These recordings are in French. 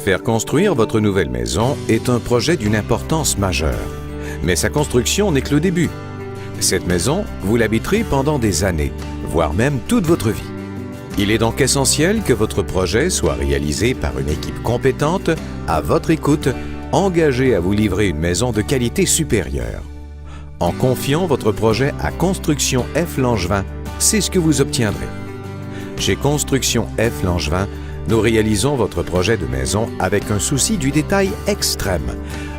Faire construire votre nouvelle maison est un projet d'une importance majeure. Mais sa construction n'est que le début. Cette maison, vous l'habiterez pendant des années, voire même toute votre vie. Il est donc essentiel que votre projet soit réalisé par une équipe compétente, à votre écoute, engagée à vous livrer une maison de qualité supérieure. En confiant votre projet à Construction F. Langevin, c'est ce que vous obtiendrez. Chez Construction F. Langevin, nous réalisons votre projet de maison avec un souci du détail extrême,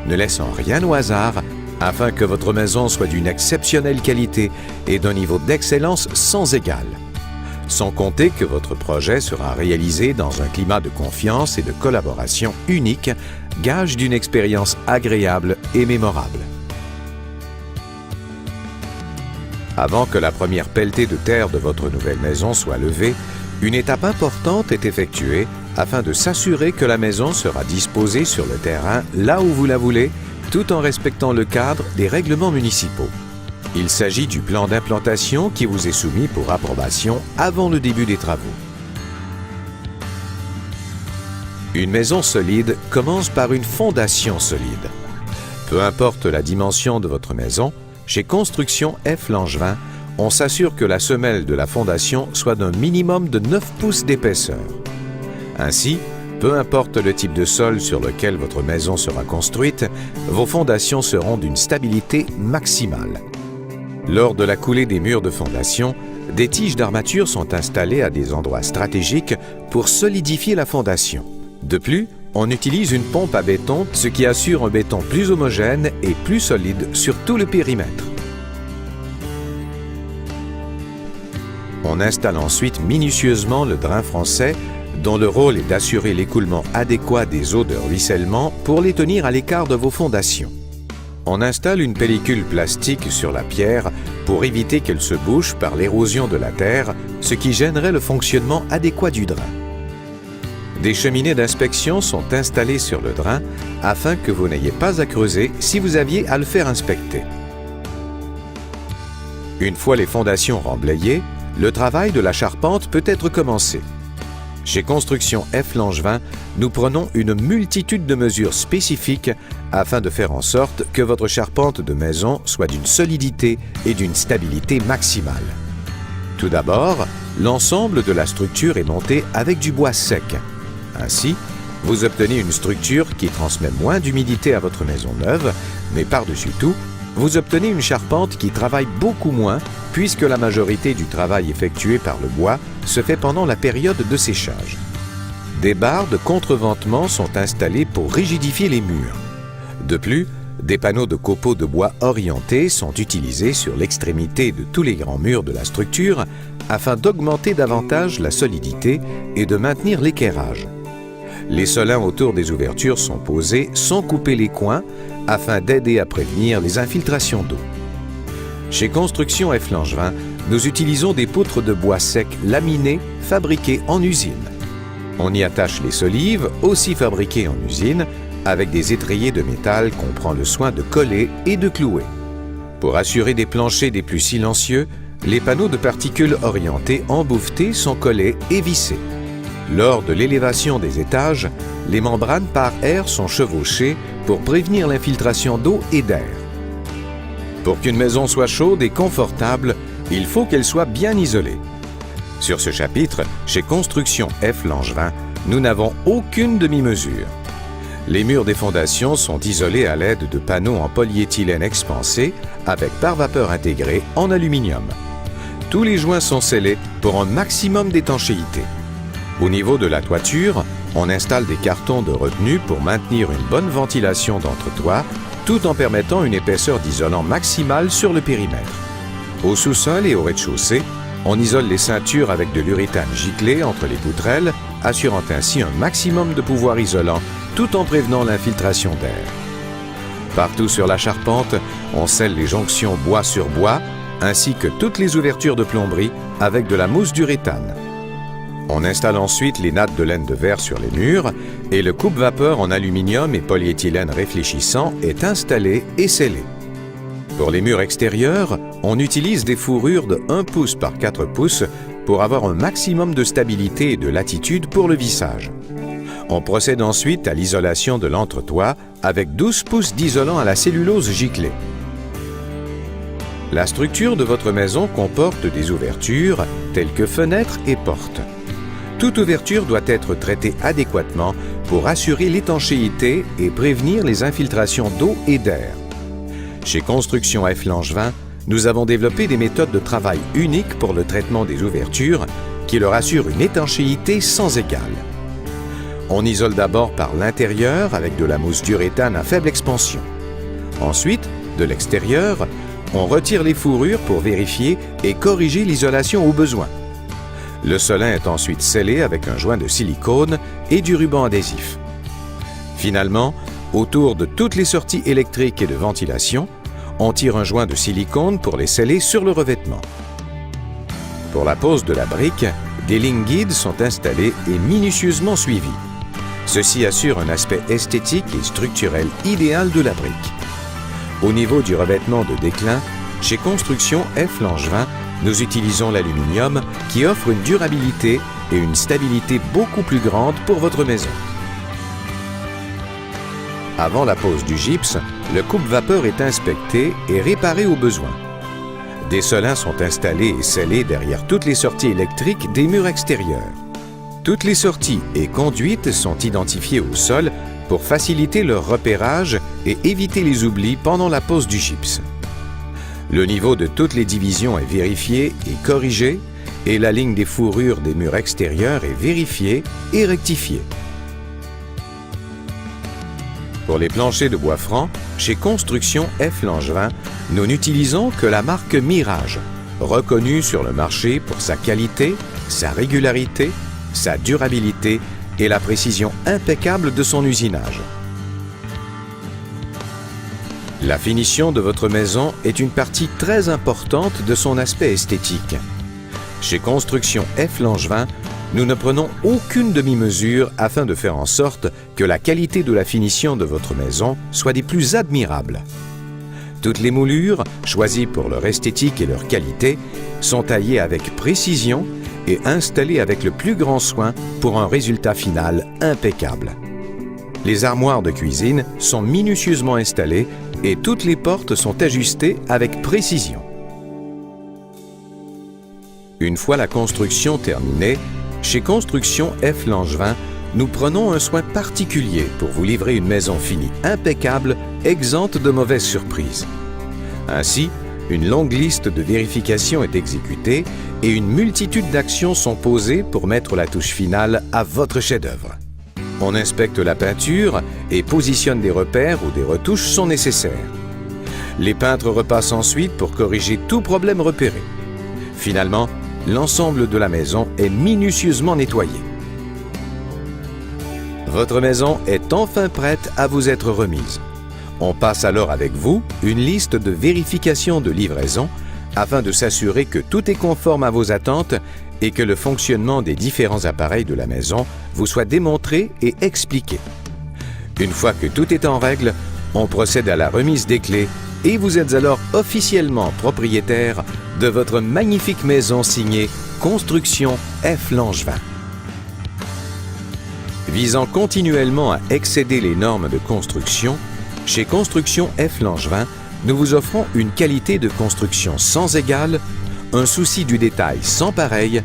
ne laissant rien au hasard, afin que votre maison soit d'une exceptionnelle qualité et d'un niveau d'excellence sans égal. Sans compter que votre projet sera réalisé dans un climat de confiance et de collaboration unique, gage d'une expérience agréable et mémorable. Avant que la première pelletée de terre de votre nouvelle maison soit levée, une étape importante est effectuée afin de s'assurer que la maison sera disposée sur le terrain là où vous la voulez, tout en respectant le cadre des règlements municipaux. Il s'agit du plan d'implantation qui vous est soumis pour approbation avant le début des travaux. Une maison solide commence par une fondation solide. Peu importe la dimension de votre maison, chez Construction F. Langevin, on s'assure que la semelle de la fondation soit d'un minimum de 9 pouces d'épaisseur. Ainsi, peu importe le type de sol sur lequel votre maison sera construite, vos fondations seront d'une stabilité maximale. Lors de la coulée des murs de fondation, des tiges d'armature sont installées à des endroits stratégiques pour solidifier la fondation. De plus, on utilise une pompe à béton, ce qui assure un béton plus homogène et plus solide sur tout le périmètre. On installe ensuite minutieusement le drain français, dont le rôle est d'assurer l'écoulement adéquat des eaux de ruissellement pour les tenir à l'écart de vos fondations. On installe une pellicule plastique sur la pierre pour éviter qu'elle se bouche par l'érosion de la terre, ce qui gênerait le fonctionnement adéquat du drain. Des cheminées d'inspection sont installées sur le drain afin que vous n'ayez pas à creuser si vous aviez à le faire inspecter. Une fois les fondations remblayées, le travail de la charpente peut être commencé. Chez Construction F. Langevin, nous prenons une multitude de mesures spécifiques afin de faire en sorte que votre charpente de maison soit d'une solidité et d'une stabilité maximale. Tout d'abord, l'ensemble de la structure est monté avec du bois sec. Ainsi, vous obtenez une structure qui transmet moins d'humidité à votre maison neuve, mais par-dessus tout, vous obtenez une charpente qui travaille beaucoup moins puisque la majorité du travail effectué par le bois se fait pendant la période de séchage. Des barres de contreventement sont installées pour rigidifier les murs. De plus, des panneaux de copeaux de bois orientés sont utilisés sur l'extrémité de tous les grands murs de la structure afin d'augmenter davantage la solidité et de maintenir l'équerrage. Les solins autour des ouvertures sont posés sans couper les coins afin d'aider à prévenir les infiltrations d'eau. Chez Construction F. Langevin, nous utilisons des poutres de bois sec laminées fabriquées en usine. On y attache les solives, aussi fabriquées en usine, avec des étriers de métal qu'on prend le soin de coller et de clouer. Pour assurer des planchers des plus silencieux, les panneaux de particules orientés embouffetés sont collés et vissés. Lors de l'élévation des étages, les membranes par air sont chevauchées pour prévenir l'infiltration d'eau et d'air. Pour qu'une maison soit chaude et confortable, il faut qu'elle soit bien isolée. Sur ce chapitre, chez Construction F. Langevin, nous n'avons aucune demi-mesure. Les murs des fondations sont isolés à l'aide de panneaux en polyéthylène expansé avec pare-vapeur intégré en aluminium. Tous les joints sont scellés pour un maximum d'étanchéité. Au niveau de la toiture, on installe des cartons de retenue pour maintenir une bonne ventilation d'entretoit, tout en permettant une épaisseur d'isolant maximale sur le périmètre. Au sous-sol et au rez-de-chaussée, on isole les ceintures avec de l'uréthane giclé entre les poutrelles, assurant ainsi un maximum de pouvoir isolant, tout en prévenant l'infiltration d'air. Partout sur la charpente, on scelle les jonctions bois sur bois, ainsi que toutes les ouvertures de plomberie avec de la mousse d'uréthane. On installe ensuite les nattes de laine de verre sur les murs et le coupe-vapeur en aluminium et polyéthylène réfléchissant est installé et scellé. Pour les murs extérieurs, on utilise des fourrures de 1 pouce par 4 pouces pour avoir un maximum de stabilité et de latitude pour le vissage. On procède ensuite à l'isolation de l'entretoit avec 12 pouces d'isolant à la cellulose giclée. La structure de votre maison comporte des ouvertures telles que fenêtres et portes. Toute ouverture doit être traitée adéquatement pour assurer l'étanchéité et prévenir les infiltrations d'eau et d'air. Chez Construction F. Langevin, nous avons développé des méthodes de travail uniques pour le traitement des ouvertures qui leur assurent une étanchéité sans égale. On isole d'abord par l'intérieur avec de la mousse d'uréthane à faible expansion. Ensuite, de l'extérieur, on retire les fourrures pour vérifier et corriger l'isolation au besoin. Le solin est ensuite scellé avec un joint de silicone et du ruban adhésif. Finalement, autour de toutes les sorties électriques et de ventilation, on tire un joint de silicone pour les sceller sur le revêtement. Pour la pose de la brique, des lignes guides sont installées et minutieusement suivies. Ceci assure un aspect esthétique et structurel idéal de la brique. Au niveau du revêtement de déclin, chez Construction F. Langevin, nous utilisons l'aluminium qui offre une durabilité et une stabilité beaucoup plus grande pour votre maison. Avant la pose du gypse, le coupe-vapeur est inspecté et réparé au besoin. Des solins sont installés et scellés derrière toutes les sorties électriques des murs extérieurs. Toutes les sorties et conduites sont identifiées au sol pour faciliter leur repérage et éviter les oublis pendant la pose du gypse. Le niveau de toutes les divisions est vérifié et corrigé et la ligne des fourrures des murs extérieurs est vérifiée et rectifiée. Pour les planchers de bois franc, chez Construction F. Langevin, nous n'utilisons que la marque Mirage, reconnue sur le marché pour sa qualité, sa régularité, sa durabilité et la précision impeccable de son usinage. La finition de votre maison est une partie très importante de son aspect esthétique. Chez Construction F. Langevin, nous ne prenons aucune demi-mesure afin de faire en sorte que la qualité de la finition de votre maison soit des plus admirables. Toutes les moulures, choisies pour leur esthétique et leur qualité, sont taillées avec précision et installées avec le plus grand soin pour un résultat final impeccable. Les armoires de cuisine sont minutieusement installées et toutes les portes sont ajustées avec précision. Une fois la construction terminée, chez Construction F. Langevin, nous prenons un soin particulier pour vous livrer une maison finie impeccable, exempte de mauvaises surprises. Ainsi, une longue liste de vérifications est exécutée et une multitude d'actions sont posées pour mettre la touche finale à votre chef-d'œuvre. On inspecte la peinture et positionne des repères où des retouches sont nécessaires. Les peintres repassent ensuite pour corriger tout problème repéré. Finalement, l'ensemble de la maison est minutieusement nettoyé. Votre maison est enfin prête à vous être remise. On passe alors avec vous une liste de vérifications de livraison afin de s'assurer que tout est conforme à vos attentes et que le fonctionnement des différents appareils de la maison vous soit démontré et expliqué. Une fois que tout est en règle, on procède à la remise des clés et vous êtes alors officiellement propriétaire de votre magnifique maison signée Construction F. Langevin. Visant continuellement à excéder les normes de construction, chez Construction F. Langevin, nous vous offrons une qualité de construction sans égale, un souci du détail sans pareil,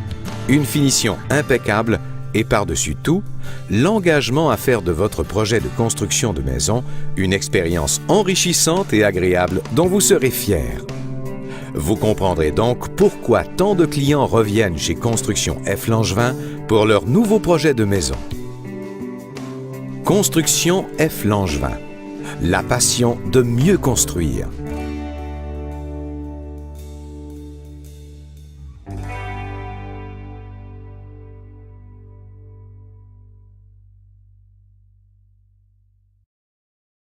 une finition impeccable et par-dessus tout, l'engagement à faire de votre projet de construction de maison une expérience enrichissante et agréable dont vous serez fiers. Vous comprendrez donc pourquoi tant de clients reviennent chez Construction F. Langevin pour leur nouveau projet de maison. Construction F. Langevin, la passion de mieux construire.